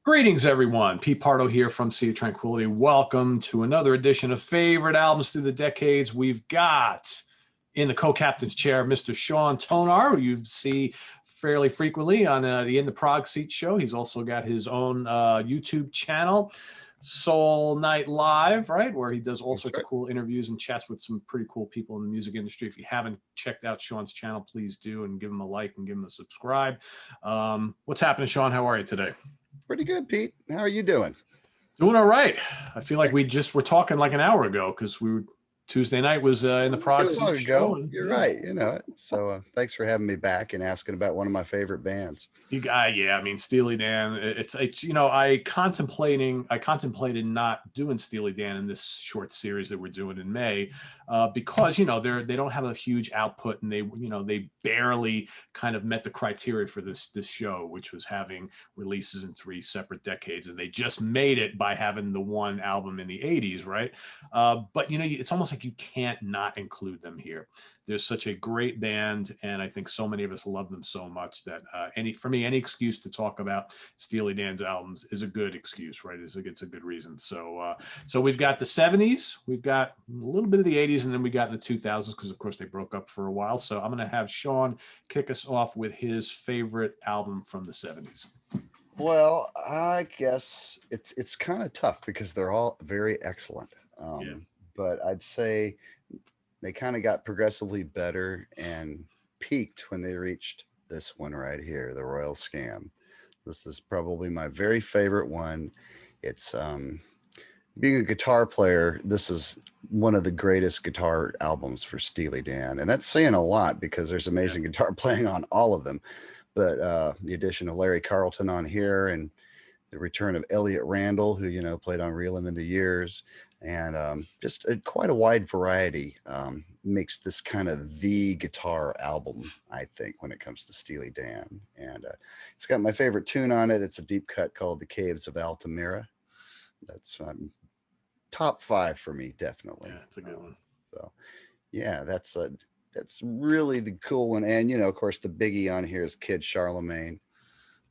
Greetings, everyone. Pete Pardo here from Sea of Tranquility. Welcome to another edition of Favorite Albums Through the Decades. We've got in the co-captain's chair, Mr. Sean Tonar, who you see fairly frequently on the In the Prague Seat show. He's also got his own YouTube channel, Soul Night Live, right, where he does all sorts of cool interviews and chats with some pretty cool people in the music industry. If you haven't checked out Sean's channel, please do, and give him a like and give him a subscribe. What's happening, Sean? How are you today? Pretty good, Pete. How are you doing? Doing all right. I feel like we just were talking like an hour ago because Tuesday night was in the Prague Seat show. You're right. You know it. So thanks for having me back and asking about one of my favorite bands. Yeah, I mean Steely Dan. It's I contemplated not doing Steely Dan in this short series that we're doing in May because they don't have a huge output, and they barely kind of met the criteria for this show, which was having releases in 3 separate decades, and they just made it by having the one album in the 80s, right? But it's almost like you can't not include them here. They're such a great band, and I think so many of us love them so much that any excuse to talk about Steely Dan's albums is a good excuse, right? It's a good reason. So we've got the 70s, we've got a little bit of the 80s, and then we got in the 2000s because, of course, they broke up for a while. So I'm going to have Sean kick us off with his favorite album from the 70s. Well, I guess it's kind of tough because they're all very excellent. But I'd say they kind of got progressively better and peaked when they reached this one right here, the Royal Scam. This is probably my very favorite one. It's being a guitar player, this is one of the greatest guitar albums for Steely Dan. And that's saying a lot because there's amazing guitar playing on all of them. But the addition of Larry Carlton on here and the return of Elliot Randall, who, played on Reelin' in the Years, and just quite a wide variety makes this kind of the guitar album, I think, when it comes to Steely Dan. And it's got my favorite tune on it. It's a deep cut called The Caves of Altamira. That's top 5 for me, definitely. Yeah, it's a good one. So, yeah, that's really the cool one. And, of course, the biggie on here is Kid Charlemagne,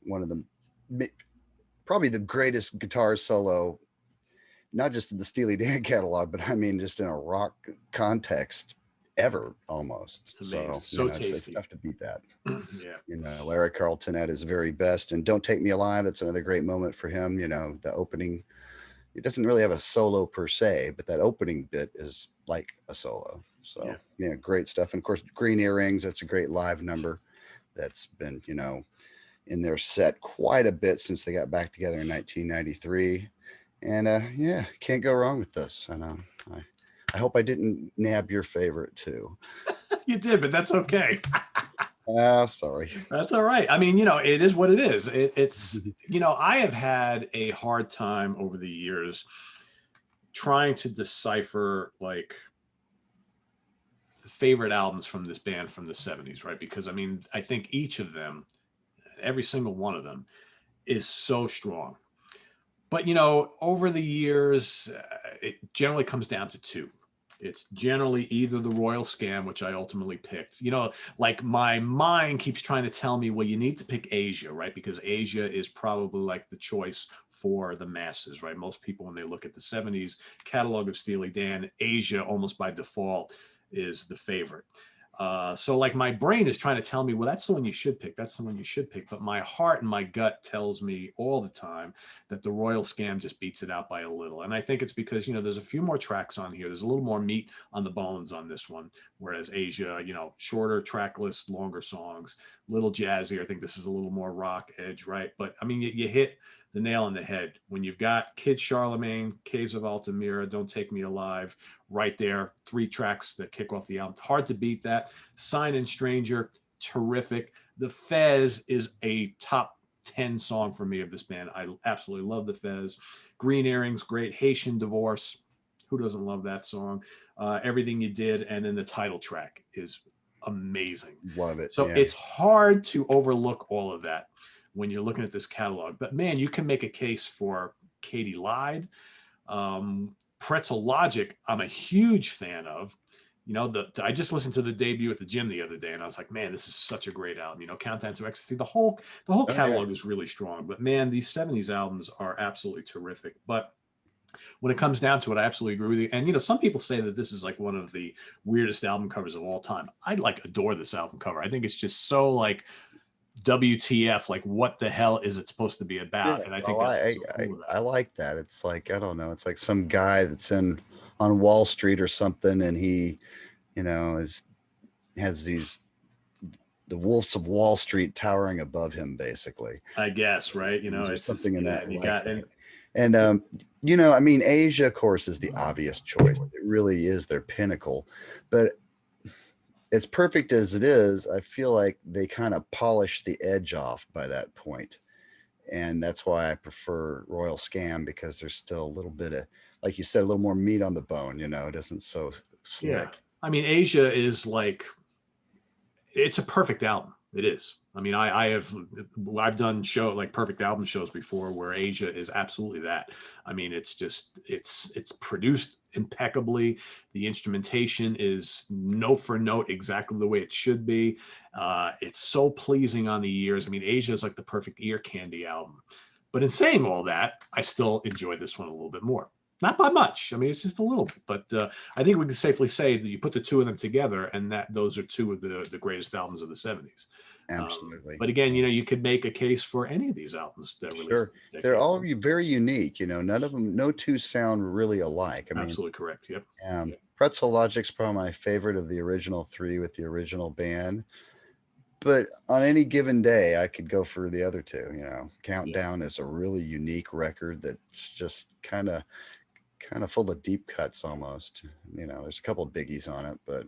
one of the probably the greatest guitar solo, not just in the Steely Dan catalog, but I mean, just in a rock context ever almost. So tasty. It's tough to beat that. Yeah. Larry Carlton at his very best, and Don't Take Me Alive. That's another great moment for him. The opening, it doesn't really have a solo per se, but that opening bit is like a solo. So yeah, great stuff. And of course, Green Earrings. That's a great live number that's been, in their set quite a bit since they got back together in 1993. And yeah, can't go wrong with this. And I hope I didn't nab your favorite too. You did, but that's okay. Sorry. That's all right. I mean, it is what it is. It's I have had a hard time over the years trying to decipher like the favorite albums from this band from the 70s, right? Because I mean, I think each of them, every single one of them, is so strong. But over the years, it generally comes down to 2. It's generally either the Royal Scam, which I ultimately picked. Like my mind keeps trying to tell me, well, you need to pick Asia, right? Because Asia is probably like the choice for the masses, right? Most people, when they look at the 70s catalog of Steely Dan, Asia almost by default is the favorite. So like my brain is trying to tell me, well, that's the one you should pick. That's the one you should pick. But my heart and my gut tells me all the time that the Royal Scam just beats it out by a little. And I think it's because, there's a few more tracks on here. There's a little more meat on the bones on this one. Whereas Asia, shorter track list, longer songs, little jazzier. I think this is a little more rock edge, right? But I mean, you hit the nail on the head when you've got Kid Charlemagne, Caves of Altamira, Don't Take Me Alive, right there, 3 tracks that kick off the album. Hard to beat that. Sign and Stranger, terrific. The Fez is a top 10 song for me of this band. I absolutely love The Fez. Green Earrings, great. Haitian Divorce, who doesn't love that song? Everything You Did, and then the title track is amazing. Love it. So it's hard to overlook all of that when you're looking at this catalog. But man, you can make a case for Katie Lied. Pretzel Logic, I'm a huge fan of. You know, I just listened to the debut at the gym the other day, and I was like, man, this is such a great album. You know, Countdown to Ecstasy. The whole Oh yeah. catalog is really strong. But man, these '70s albums are absolutely terrific. But when it comes down to it, I absolutely agree with you. And you know, some people say that this is like one of the weirdest album covers of all time. I like adore this album cover. I think it's just so like WTF, like what the hell is it supposed to be Yeah, about? And I think well, that's what's so cool I about it. like that. It's like, I don't know, it's like some guy that's in on Wall Street or something, and he, is has these the wolves of Wall Street towering above him, basically. I guess, right? You know, There's it's just something in yeah, that and you like got that. and And I mean, Asia, of course, is the obvious choice. It really is their pinnacle. But as perfect as it is, I feel like they kind of polish the edge off by that point. And that's why I prefer Royal Scam, because there's still a little bit of, like you said, a little more meat on the bone. It isn't so yeah. slick. I mean, Asia is like it's a perfect album. It is. I mean, I've done like perfect album shows before where Asia is absolutely that. I mean, it's just it's produced impeccably. The instrumentation is note for note exactly the way it should be. It's so pleasing on the ears. I mean, Asia is like the perfect ear candy album. But in saying all that, I still enjoy this one a little bit more. Not by much. I mean, it's just a little bit, but I think we can safely say that you put the two of them together, and that those are two of the greatest albums of the '70s. Absolutely. But again, you know, you could make a case for any of these albums that released Sure. in the They're decade. all very unique. None of them, no two sound really alike. I mean, Absolutely correct. Yep. Pretzel Logic's probably my favorite of the original three with the original band. But on any given day, I could go for the other two. Yep. Countdown is a really unique record that's just kind of full of deep cuts almost. There's a couple of biggies on it, but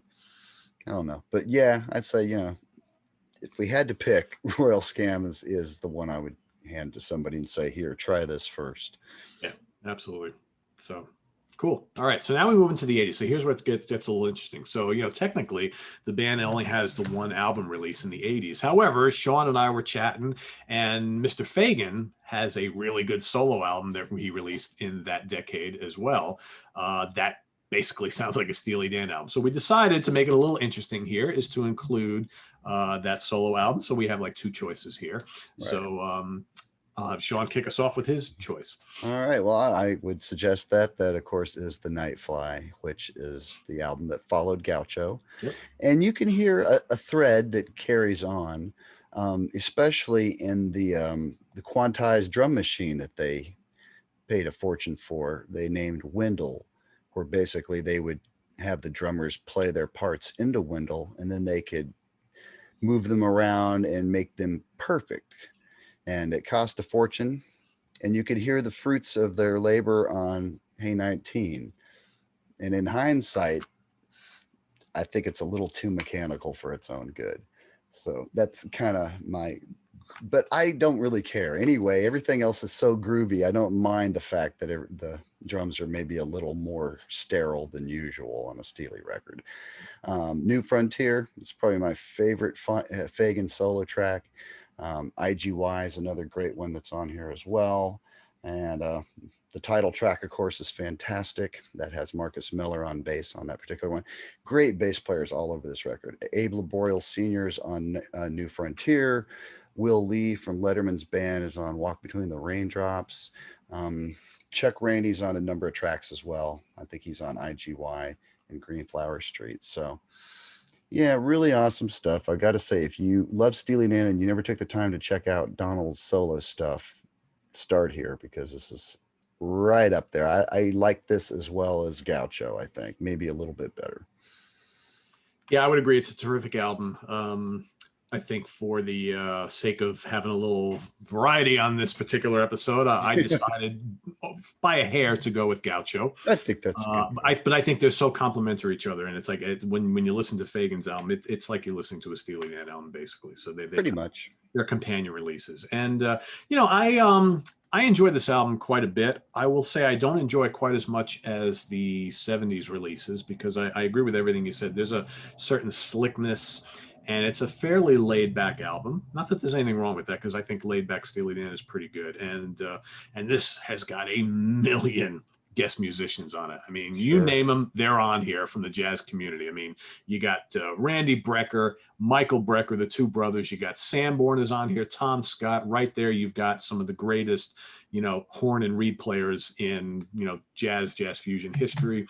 I don't know. But yeah, I'd say, if we had to pick, Royal Scam is the one I would hand to somebody and say, here, try this first. Yeah. Absolutely. So cool. All right. So now we move into the '80s. So here's where it gets a little interesting. So you know, technically, the band only has the one album release in the '80s. However, Sean and I were chatting, and Mr. Fagan has a really good solo album that he released in that decade as well. That basically sounds like a Steely Dan album. So we decided to make it a little interesting here is to include that solo album. So we have like two choices here. Right. So I'll have Sean kick us off with his choice. All right. Well, I would suggest that of course is the Nightfly, which is the album that followed Gaucho, Yep. and you can hear a thread that carries on, especially in the quantized drum machine that they paid a fortune for. They named Wendell, where basically they would have the drummers play their parts into Wendell, and then they could move them around and make them perfect. And it cost a fortune, and you could hear the fruits of their labor on Hey 19. And in hindsight, I think it's a little too mechanical for its own good. So that's kind of but I don't really care. Anyway, everything else is so groovy. I don't mind the fact that the drums are maybe a little more sterile than usual on a Steely record. New Frontier is probably my favorite Fagan solo track. IGY is another great one that's on here as well. And the title track, of course, is fantastic. That has Marcus Miller on bass on that particular one. Great bass players all over this record. Abe Laboriel Sr.'s on New Frontier. Will Lee from Letterman's band is on Walk Between the Raindrops. Chuck Randy's on a number of tracks as well. I think he's on IGY and Green Flower Street. So, yeah, really awesome stuff. I got to say, if you love Steely Dan and you never took the time to check out Donald's solo stuff, start here, because this is right up there. I like this as well as Gaucho, I think, maybe a little bit better. Yeah, I would agree. It's a terrific album. I think for the sake of having a little variety on this particular episode, I decided by a hair to go with Gaucho. I think that's good. But I think they're so complementary to each other, and it's like when you listen to Fagan's album, it's like you're listening to a Steely Dan album, basically. So Pretty much. they're companion releases, and you know, I enjoy this album quite a bit. I will say I don't enjoy it quite as much as the '70s releases, because I agree with everything you said. There's a certain slickness, and it's a fairly laid back album. Not that there's anything wrong with that, because I think laid back Steely Dan is pretty good, and this has got a million guest musicians on it. I mean, you Sure. name them, they're on here from the jazz community. I mean, you got Randy Brecker, Michael Brecker, the two brothers. You got Sanborn is on here, Tom Scott. Right there, you've got some of the greatest, horn and reed players in, jazz fusion history.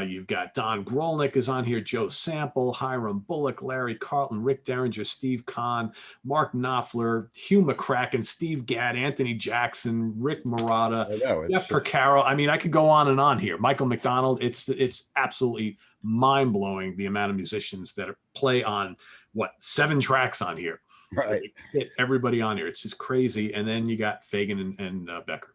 You've got Don Grolnick is on here, Joe Sample, Hiram Bullock, Larry Carlton, Rick Derringer, Steve Kahn, Mark Knopfler, Hugh McCracken, Steve Gadd, Anthony Jackson, Rick Murata, I know Jeff it's Porcaro. I mean, I could go on and on here. Michael McDonald. It's absolutely mind blowing the amount of musicians that play on 7 tracks on here. right. Hit everybody on here. It's just crazy. And then you got Fagan and Becker.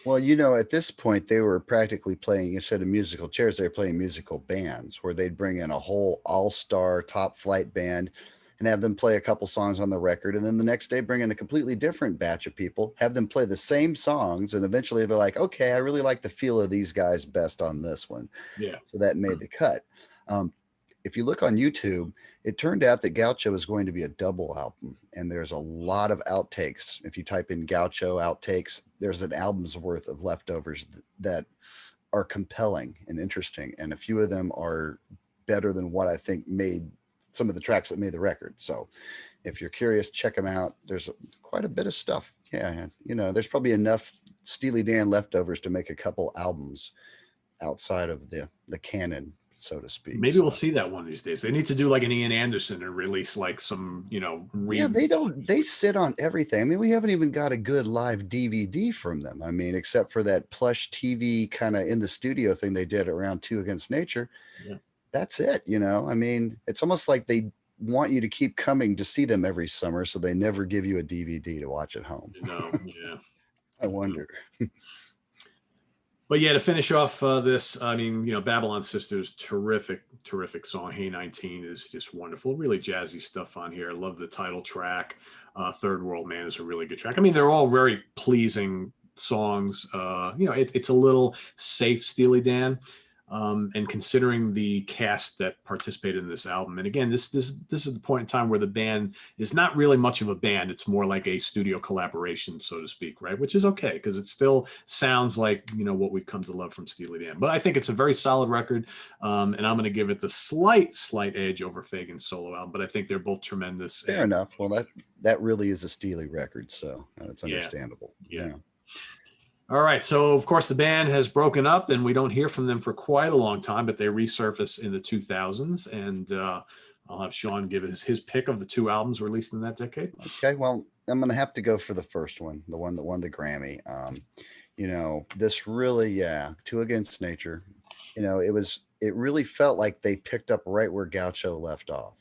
Well, at this point, they were practically playing, instead of musical chairs, they were playing musical bands where they'd bring in a whole all-star top flight band and have them play a couple songs on the record. And then the next day, bring in a completely different batch of people, have them play the same songs. And eventually they're like, okay, I really like the feel of these guys best on this one. Yeah. So that made the cut. If you look on YouTube, it turned out that Gaucho is going to be a double album, and there's a lot of outtakes. If you type in Gaucho outtakes, there's an album's worth of leftovers that are compelling and interesting, and a few of them are better than what I think made some of the tracks that made the record. So if you're curious, check them out. There's quite a bit of stuff. Yeah, there's probably enough Steely Dan leftovers to make a couple albums outside of the canon, so to speak. Maybe we'll see that one of these days. They need to do like an Ian Anderson and release like some, Yeah, they sit on everything. I mean, we haven't even got a good live DVD from them. I mean, except for that plush TV kind of in the studio thing they did around Two Against Nature. Yeah. That's it. I mean, it's almost like they want you to keep coming to see them every summer, so they never give you a DVD to watch at home. Yeah. I wonder. But yeah, to finish off this, I mean, Babylon Sisters, terrific song. Hey 19 is just wonderful. Really jazzy stuff on here. I love the title track. Third World Man is a really good track. I mean, they're all very pleasing songs. It's a little safe Steely Dan. And considering the cast that participated in this album, and again, this is the point in time where the band is not really much of a band. It's more like a studio collaboration, so to speak, right? Which is okay because it still sounds like what we've come to love from Steely Dan. But I think it's a very solid record, and I'm going to give it the slight edge over Fagan's solo album. But I think they're both tremendous. Fair enough. Well, that really is a Steely record, so it's understandable. Yeah. All right. So, of course, the band has broken up and we don't hear from them for quite a long time, but they resurface in the 2000s. And I'll have Sean give his pick of the 2 albums released in that decade. Okay. Well, I'm going to have to go for the first one, the one that won the Grammy. This really, Two Against Nature, it really felt like they picked up right where Gaucho left off,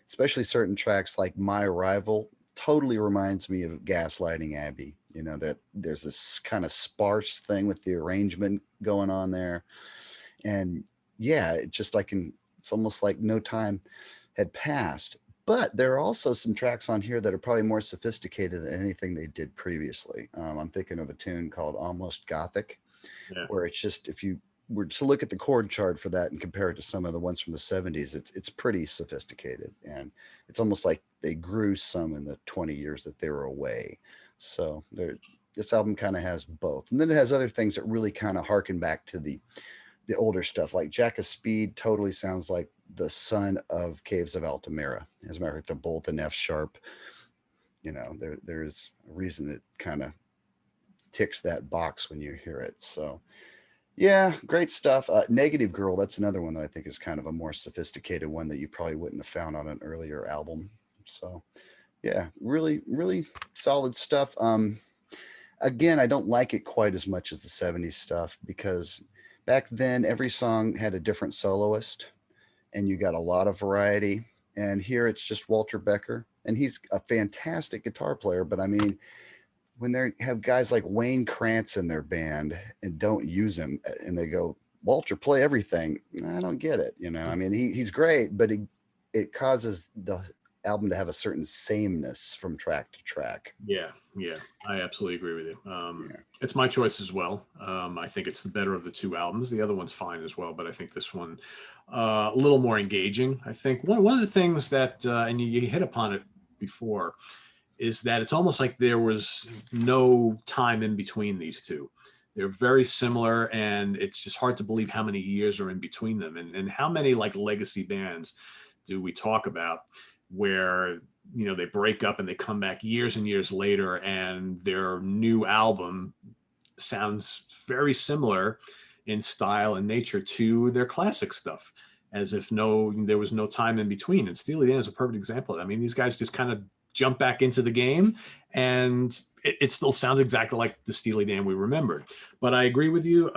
especially certain tracks like My Arrival totally reminds me of Gaslighting Abbey. That there's this kind of sparse thing with the arrangement going on there. And it's almost like no time had passed. But there are also some tracks on here that are probably more sophisticated than anything they did previously. I'm thinking of a tune called Almost Gothic, where it's just, if you were to look at the chord chart for that and compare it to some of the ones from the 70s, it's pretty sophisticated. And it's almost like they grew some in the 20 years that they were away. So this album kind of has both. And then it has other things that really kind of harken back to the older stuff, like Jack of Speed totally sounds like the son of Caves of Altamira. As a matter of fact, they're both in F sharp. There's a reason it kind of ticks that box when you hear it. So yeah, great stuff. Negative Girl, that's another one that I think is kind of a more sophisticated one that you probably wouldn't have found on an earlier album. So yeah, really, really solid stuff. Again, I don't like it quite as much as the 70s stuff because back then every song had a different soloist and you got a lot of variety. And here it's just Walter Becker, and he's a fantastic guitar player. But I mean, when they have guys like Wayne Krantz in their band and don't use him and they go, Walter, play everything. I don't get it. I mean, he's great, but it causes the album to have a certain sameness from track to track. Yeah, I absolutely agree with you. It's my choice as well. I think it's the better of the 2 albums. The other one's fine as well, but I think this one a little more engaging. I think one of the things that and you hit upon it before is that it's almost like there was no time in between these 2. They're very similar, and it's just hard to believe how many years are in between them, and how many like legacy bands do we talk about where, you know, they break up and they come back years and years later, and their new album sounds very similar in style and nature to their classic stuff, as if there was no time in between. And Steely Dan is a perfect example. I mean, these guys just kind of jump back into the game, and it still sounds exactly like the Steely Dan we remembered. But I agree with you.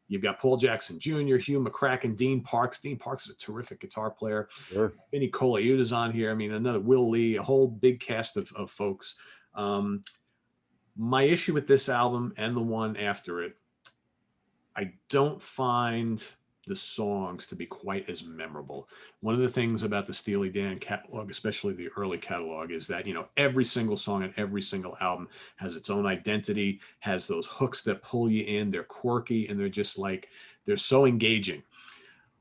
You've got Paul Jackson Jr., Hugh McCracken, Dean Parks. Dean Parks is a terrific guitar player. Sure. Vinnie Colaiuta's on here. I mean, another Will Lee, a whole big cast of folks. My issue with this album and the one after it, I don't find the songs to be quite as memorable. One of the things about the Steely Dan catalog, especially the early catalog, is that, you know, every single song and every single album has its own identity, has those hooks that pull you in. They're quirky, and they're just like, they're so engaging.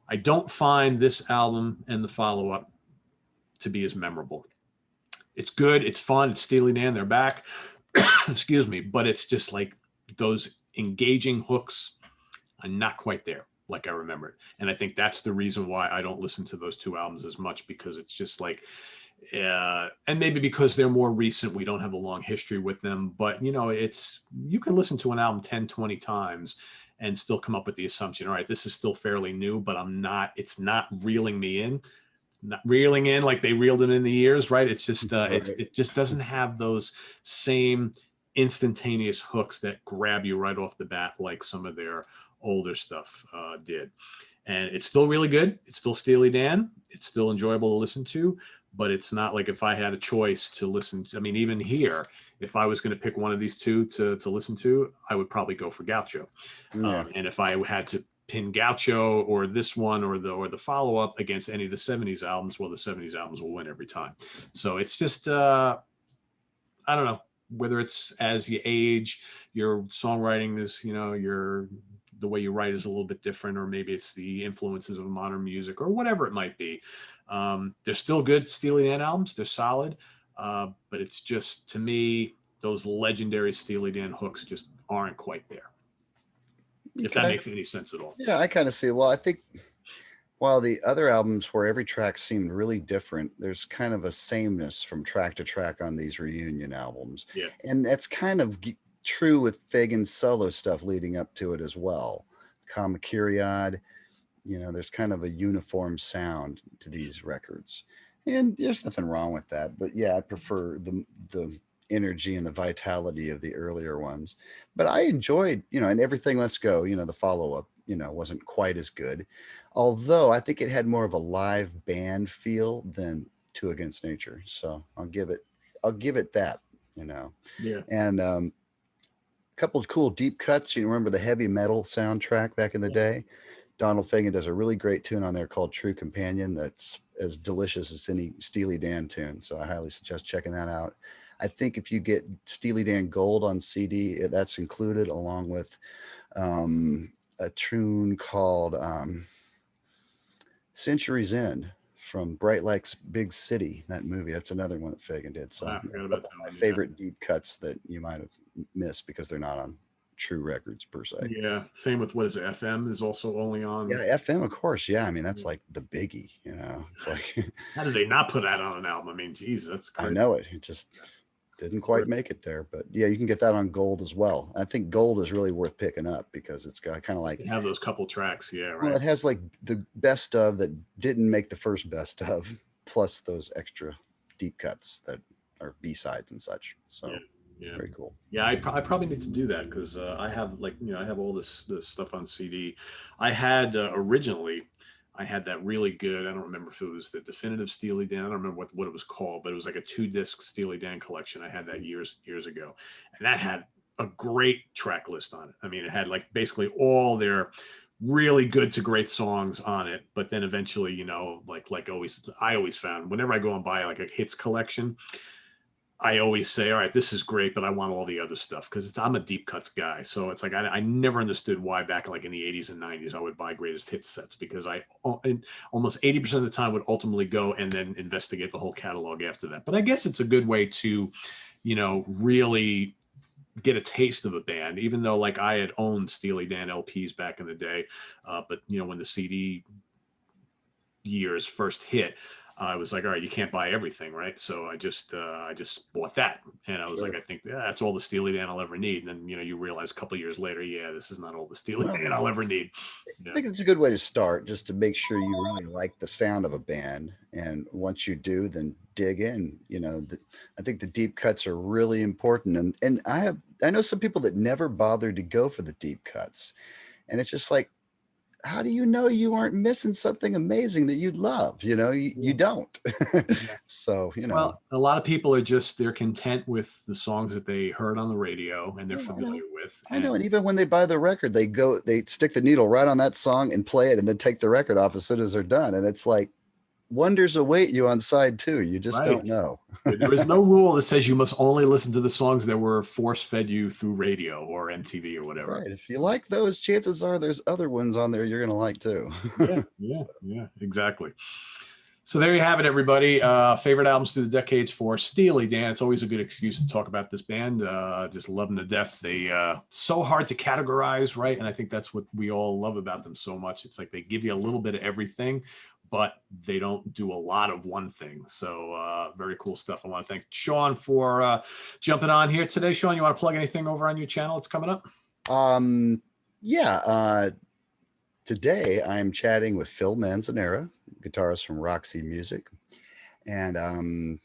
I don't find this album and the follow-up to be as memorable. It's good. It's fun. It's Steely Dan. They're back. Excuse me. But it's just like those engaging hooks are not quite there like I remembered. And I think that's the reason why I don't listen to those two albums as much, because it's just like, and maybe because they're more recent, we don't have a long history with them. But, you know, you can listen to an album 10, 20 times and still come up with the assumption, all right, this is still fairly new, but it's not reeling me in. Not reeling in like they reeled him in the years, right? It's just Right. it just doesn't have those same instantaneous hooks that grab you right off the bat like some of their older stuff did. And it's still really good. It's still Steely Dan. It's still enjoyable to listen to, but it's not like if I had a choice to listen to, I mean, even here, if I was going to pick one of these two to listen to, I would probably go for Gaucho. Yeah. And if I had to pin Gaucho or this one or the follow-up against any of the 70s albums, well, the 70s albums will win every time. So it's just, I don't know, whether it's as you age, your songwriting is, you know, the way you write is a little bit different, or maybe it's the influences of modern music or whatever it might be. They're still good Steely Dan albums. They're solid. But it's just, to me, those legendary Steely Dan hooks just aren't quite there. If that Okay. makes any sense at all. Yeah, I kind of see. Well, I think while the other albums where every track seemed really different, there's kind of a sameness from track to track on these reunion albums. Yeah. And that's kind of true with Fagen's solo stuff leading up to it as well. Kamakiriad, you know, there's kind of a uniform sound to these records. And there's nothing wrong with that. But yeah, I prefer the energy and the vitality of the earlier ones. But I enjoyed, you know, and Everything Let's Go, you know, the follow-up, you know, wasn't quite as good. Although I think it had more of a live band feel than Two Against Nature. So I'll give it that, you know. Yeah. And a couple of cool deep cuts. You remember the heavy metal soundtrack back in the day? Donald Fagen does a really great tune on there called True Companion that's as delicious as any Steely Dan tune. So I highly suggest checking that out. I think if you get Steely Dan Gold on CD, that's included along with a tune called Century's End from Bright Lights Big City, that movie. That's another one that Fagen did. So I forgot about that my one, yeah. favorite deep cuts that you might have missed because they're not on true records per se. Yeah. Same with, what is it? FM is also only on. Yeah, FM, of course. Yeah, I mean that's like the biggie. You know, it's like How did they not put that on an album? I mean, geez, that's I crazy. know it. It just didn't quite make it there, but yeah, you can get that on Gold as well. I think Gold is really worth picking up because it's got kind of like They have those couple tracks. Yeah. Right. well, it has like the best of that didn't make the first best of, plus those extra deep cuts that are B-sides and such. So Yeah. very cool. Yeah, I probably need to do that because I have, like, you know, I have all this stuff on CD. I had originally, I had that really good, I don't remember if it was the definitive Steely Dan, I don't remember what it was called, but it was like a 2-disc Steely Dan collection. I had that years ago, and that had a great track list on it. I mean, it had like basically all their really good to great songs on it. But then eventually, you know, like always, I always found whenever I go and buy like a hits collection, I always say, all right, this is great, but I want all the other stuff because I'm a deep cuts guy. So it's like I never understood why back like in the 80s and 90s I would buy greatest hits sets, because I almost 80% of the time would ultimately go and then investigate the whole catalog after that. But I guess it's a good way to, you know, really get a taste of a band, even though like I had owned Steely Dan LPs back in the day. But when the CD years first hit, I was like, all right, you can't buy everything, right? So I just bought that, and I was like, I think that's all the Steely Dan I'll ever need. And then you realize a couple of years later, yeah, this is not all the Steely Dan I'll ever need. I think it's a good way to start, just to make sure you really like the sound of a band, and once you do, then dig in. I think the deep cuts are really important, and I know some people that never bothered to go for the deep cuts, and it's just like, how do you know you aren't missing something amazing that you'd love? You don't. So, Well, a lot of people are they're content with the songs that they heard on the radio and they're I familiar know. with. I know. And even when they buy the record, they stick the needle right on that song and play it and then take the record off as soon as they're done. And it's like, wonders await you on side 2. You just don't know. There is no rule that says you must only listen to the songs that were force fed you through radio or MTV or whatever. Right. If you like those, chances are there's other ones on there you're going to like too. Yeah, exactly. So there you have it, everybody. Favorite albums through the decades for Steely Dan. It's always a good excuse to talk about this band. Just love them to death. They so hard to categorize, right? And I think that's what we all love about them so much. It's like they give you a little bit of everything, but they don't do a lot of one thing. So very cool stuff. I want to thank Sean for jumping on here today. Sean, you want to plug anything over on your channel that's coming up? Today I'm chatting with Phil Manzanera, guitarist from Roxy Music. And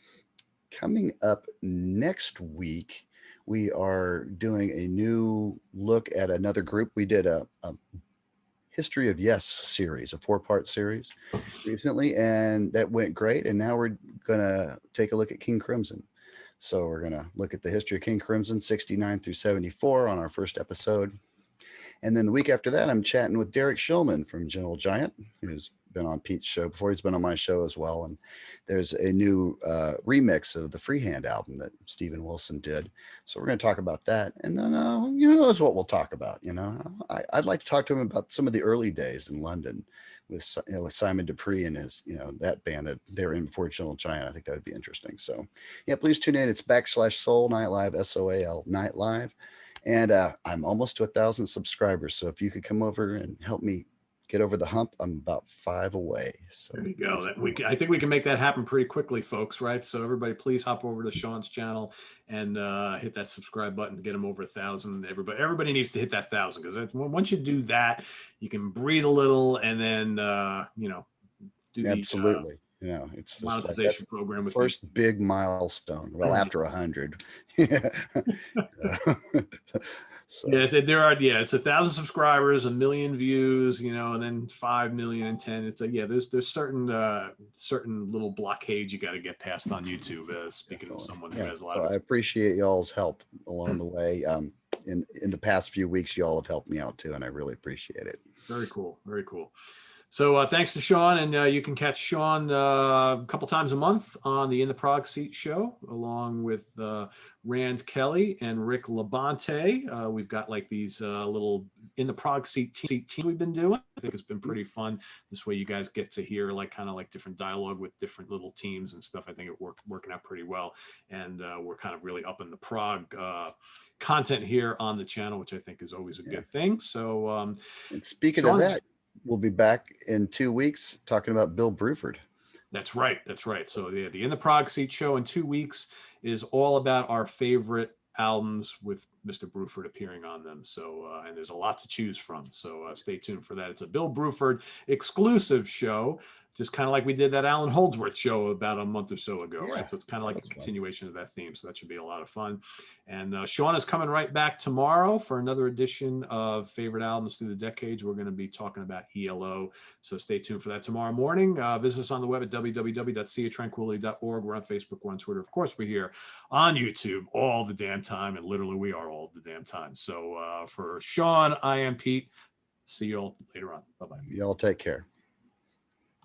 coming up next week, we are doing a new look at another group. We did a History of Yes series, a 4-part series recently, and that went great. And now we're going to take a look at King Crimson. So we're going to look at the history of King Crimson, 69 through 74 on our first episode. And then the week after that, I'm chatting with Derek Shulman from Gentle Giant, who's been on Pete's show before. He's been on my show as well. And there's a new remix of the Freehand album that Steven Wilson did. So we're going to talk about that. And then who knows what we'll talk about. I'd like to talk to him about some of the early days in London with Simon Dupree and his, that band that they were in before Gentle Giant. I think that would be interesting. So yeah, please tune in. It's /Soul Night Live, SOAL Night Live. And I'm almost to 1,000 subscribers. So if you could come over and help me get over the hump, I'm about 5 away. So there you go. I think we can make that happen pretty quickly, folks. Right. So everybody, please hop over to Sean's channel and hit that subscribe button to get him over 1,000. Everybody needs to hit that 1,000, because once you do that, you can breathe a little and then do absolutely. It's monetization program with first big milestone. Well, after 100. So. Yeah, it's 1,000 subscribers, 1 million views, and then 5 million and 10. It's there's certain little blockades you got to get past on YouTube. Speaking of someone who has a lot of. I appreciate y'all's help along the way. In the past few weeks, y'all have helped me out too, and I really appreciate it. Very cool. Very cool. So thanks to Sean, and you can catch Sean a couple times a month on the In the Prague Seat show, along with Rand Kelly and Rick Labonte. We've got like these little In the Prague Seat teams we've been doing. I think it's been pretty fun. This way you guys get to hear kind of different dialogue with different little teams and stuff. I think it working out pretty well. And we're kind of really up in the Prague content here on the channel, which I think is always a good thing. So and speaking Sean, of that, we'll be back in 2 weeks talking about Bill Bruford. That's right. So the In the Prague Seat show in 2 weeks is all about our favorite albums with Mr. Bruford appearing on them. So and there's a lot to choose from. So stay tuned for that. It's a Bill Bruford exclusive show, just kind of like we did that Alan Holdsworth show about a month or so ago, right? So it's kind of like a continuation of that theme. So that should be a lot of fun. And Sean is coming right back tomorrow for another edition of Favorite Albums Through the Decades. We're going to be talking about ELO. So stay tuned for that tomorrow morning. Visit us on the web at www.seatranquility.org. We're on Facebook, we're on Twitter. Of course, we're here on YouTube all the damn time. And literally, we are all the damn time. So for Sean, I am Pete. See you all later on. Bye-bye. Y'all take care.